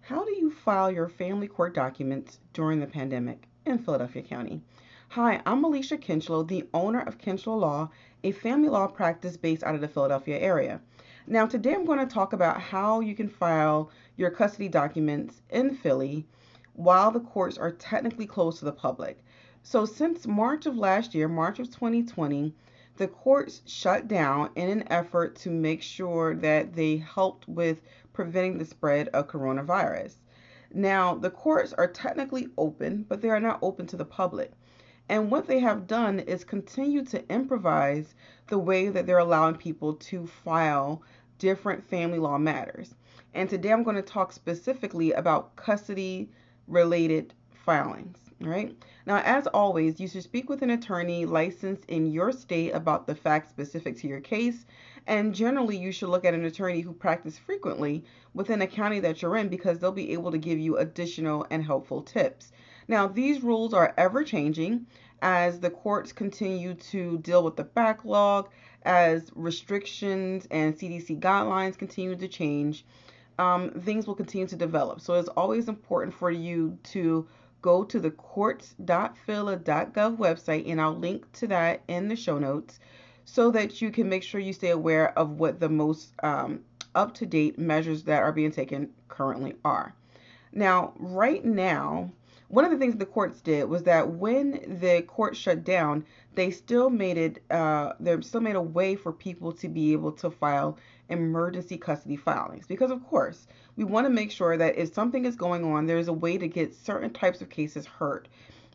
How do you file your family court documents during the pandemic in Philadelphia County? Hi, I'm Alicia Kinchlow, the owner of Kinchlow Law, a family law practice based out of the Philadelphia area. Now, today I'm going to talk about how you can file your custody documents in Philly while the courts are technically closed to the public. So, since March of last year, March of 2020, the courts shut down in an effort to make sure that they helped with preventing the spread of coronavirus. Now, the courts are technically open, but they are not open to the public. And what they have done is continue to improvise the way that they're allowing people to file different family law matters. And today I'm going to talk specifically about custody related filings. All right. Now, as always, you should speak with an attorney licensed in your state about the facts specific to your case. And generally, you should look at an attorney who practices frequently within a county that you're in because they'll be able to give you additional and helpful tips. Now, these rules are ever changing as the courts continue to deal with the backlog, as restrictions and CDC guidelines continue to change. Things will continue to develop. So it's always important for you to go to the courts.phila.gov website, and I'll link to that in the show notes so that you can make sure you stay aware of what the most up to date measures that are being taken currently are. Now, right now, one of the things the courts did was that when the court shut down, they still made a way for people to be able to file emergency custody filings because, of course, we want to make sure that if something is going on, there's a way to get certain types of cases heard.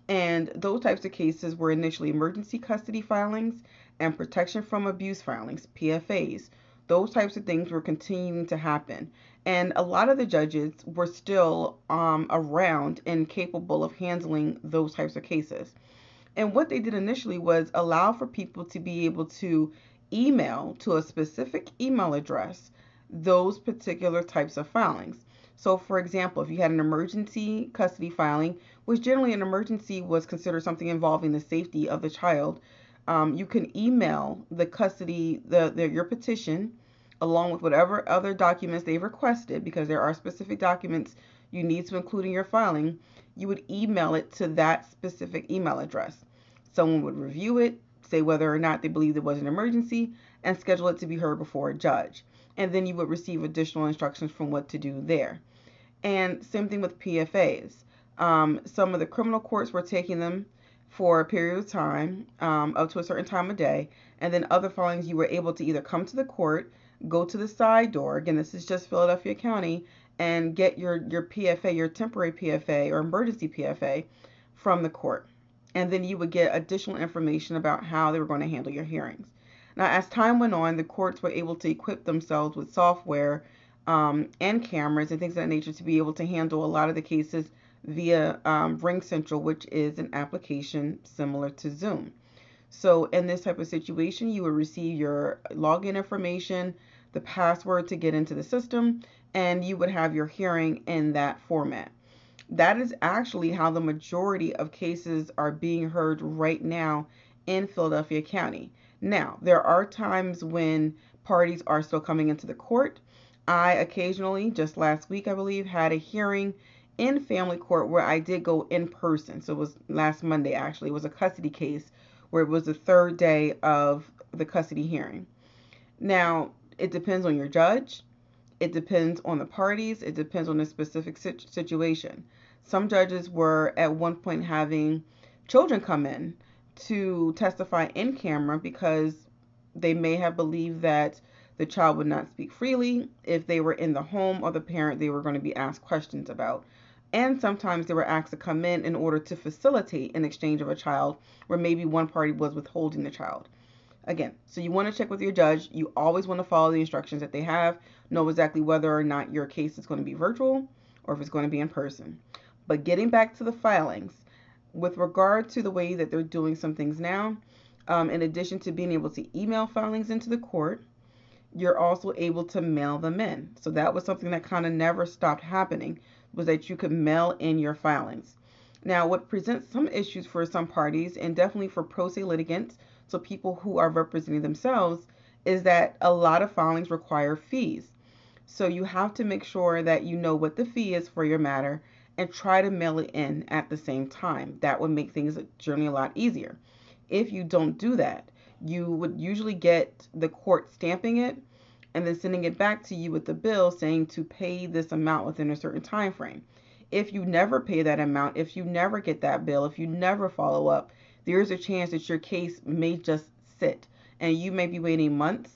And those types of cases were initially emergency custody filings and protection from abuse filings, PFAs. Those types of things were continuing to happen. And a lot of the judges were still around and capable of handling those types of cases. And what they did initially was allow for people to be able to email to a specific email address those particular types of filings. So, for example, if you had an emergency custody filing, which generally an emergency was considered something involving the safety of the child, you can email the custody, your petition, along with whatever other documents they've requested, because there are specific documents you need to include in your filing. You would email it to that specific email address. Someone would review it, say whether or not they believe it was an emergency, and schedule it to be heard before a judge. And then you would receive additional instructions from what to do there. And same thing with PFAs. Some of the criminal courts were taking them for a period of time, up to a certain time of day, and then other filings you were able to either come to the court, go to the side door. Again, this is just Philadelphia County, and get your PFA, your temporary PFA or emergency PFA from the court. And then you would get additional information about how they were going to handle your hearings. Now, as time went on, the courts were able to equip themselves with software and cameras and things of that nature to be able to handle a lot of the cases via Ring Central, which is an application similar to Zoom. So in this type of situation, you would receive your login information, the password to get into the system, and you would have your hearing in that format. That is actually how the majority of cases are being heard right now in Philadelphia County. Now, there are times when parties are still coming into the court. I occasionally, just last week, I believe, had a hearing in family court where I did go in person. So it was last Monday, actually. It was a custody case where it was the third day of the custody hearing. Now, it depends on your judge. It depends on the parties. It depends on the specific situation. Some judges were at one point having children come in to testify in camera because they may have believed that the child would not speak freely if they were in the home of the parent they were going to be asked questions about. And sometimes they were asked to come in order to facilitate an exchange of a child where maybe one party was withholding the child. Again, so you want to check with your judge. You always want to follow the instructions that they have, know exactly whether or not your case is going to be virtual or if it's going to be in person. But getting back to the filings, with regard to the way that they're doing some things now, in addition to being able to email filings into the court, you're also able to mail them in. So that was something that kind of never stopped happening, was that you could mail in your filings. Now, what presents some issues for some parties, and definitely for pro se litigants, so people who are representing themselves, is that a lot of filings require fees. So you have to make sure that you know what the fee is for your matter and try to mail it in at the same time. That would make things generally a lot easier. If you don't do that, you would usually get the court stamping it and then sending it back to you with the bill saying to pay this amount within a certain time frame. If you never pay that amount, if you never get that bill, if you never follow up, there's a chance that your case may just sit and you may be waiting months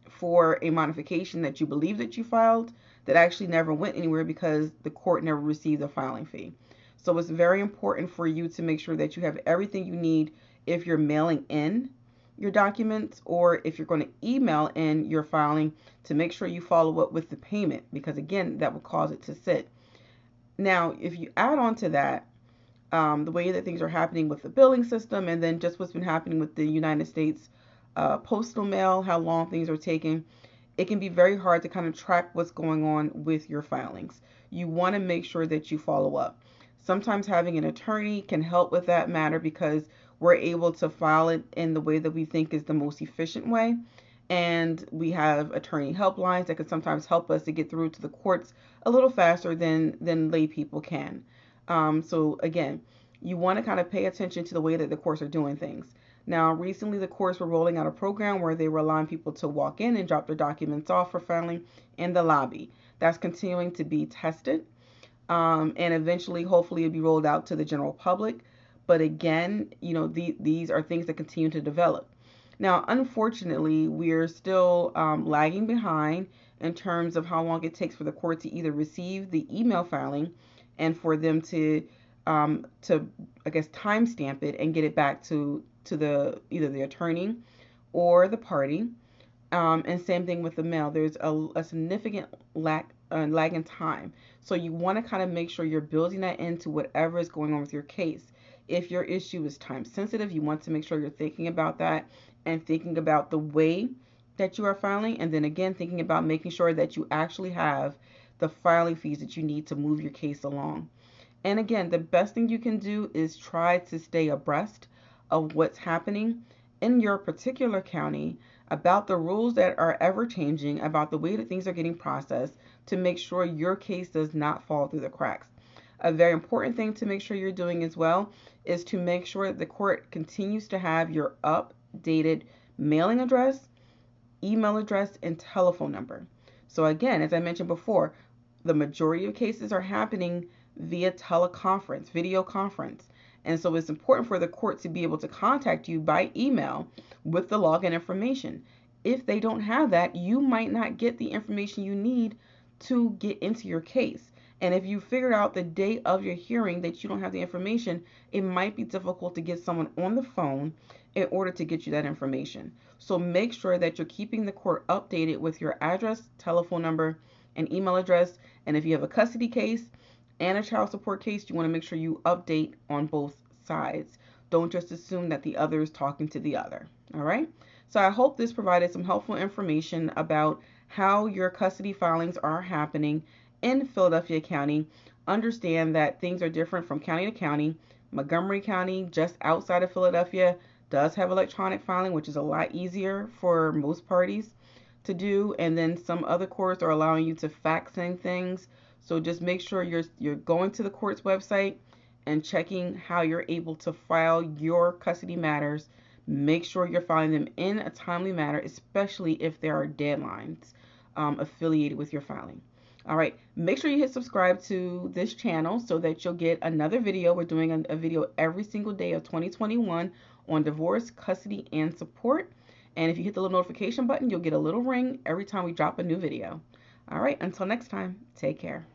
for a modification that you believe that you filed that actually never went anywhere because the court never received the filing fee. So it's very important for you to make sure that you have everything you need if you're mailing in your documents or if you're going to email in your filing, to make sure you follow up with the payment, because again, that will cause it to sit. Now, if you add on to that, the way that things are happening with the billing system, and then just what's been happening with the United States postal mail, how long things are taking, it can be very hard to kind of track what's going on with your filings. You want to make sure that you follow up. Sometimes having an attorney can help with that matter because we're able to file it in the way that we think is the most efficient way. And we have attorney helplines that can sometimes help us to get through to the courts a little faster than lay people can. So again, you want to kind of pay attention to the way that the courts are doing things. Now, recently the courts were rolling out a program where they were allowing people to walk in and drop their documents off for filing in the lobby. That's continuing to be tested, and eventually, hopefully, it'll be rolled out to the general public. But again, these are things that continue to develop. Now, unfortunately, we're still lagging behind in terms of how long it takes for the court to either receive the email filing and for them to I guess timestamp it and get it back to the either the attorney or the party. And same thing with the mail. There's a significant lag in time. So you want to kind of make sure you're building that into whatever is going on with your case. If your issue is time sensitive, you want to make sure you're thinking about that and thinking about the way that you are filing. And then again, thinking about making sure that you actually have the filing fees that you need to move your case along. And again, the best thing you can do is try to stay abreast of what's happening in your particular county, about the rules that are ever changing, about the way that things are getting processed, to make sure your case does not fall through the cracks. A very important thing to make sure you're doing as well is to make sure that the court continues to have your updated mailing address, email address, and telephone number. So again, as I mentioned before, the majority of cases are happening via teleconference, video conference. And so it's important for the court to be able to contact you by email with the login information. If they don't have that, you might not get the information you need to get into your case. And if you figure out the day of your hearing that you don't have the information, it might be difficult to get someone on the phone in order to get you that information. So make sure that you're keeping the court updated with your address, telephone number, and email address. And if you have a custody case and a child support case, you want to make sure you update on both sides. Don't just assume that the other is talking to the other. All right. So I hope this provided some helpful information about how your custody filings are happening in Philadelphia County. Understand that things are different from county to county. Montgomery County, just outside of Philadelphia, does have electronic filing, which is a lot easier for most parties to do. And then some other courts are allowing you to fax in things. So just make sure you're going to the court's website and checking how you're able to file your custody matters. Make sure you're filing them in a timely manner, especially if there are deadlines affiliated with your filing. All right, make sure you hit subscribe to this channel so that you'll get another video. We're doing a video every single day of 2021 on divorce, custody, and support. And if you hit the little notification button, you'll get a little ring every time we drop a new video. All right, until next time, take care.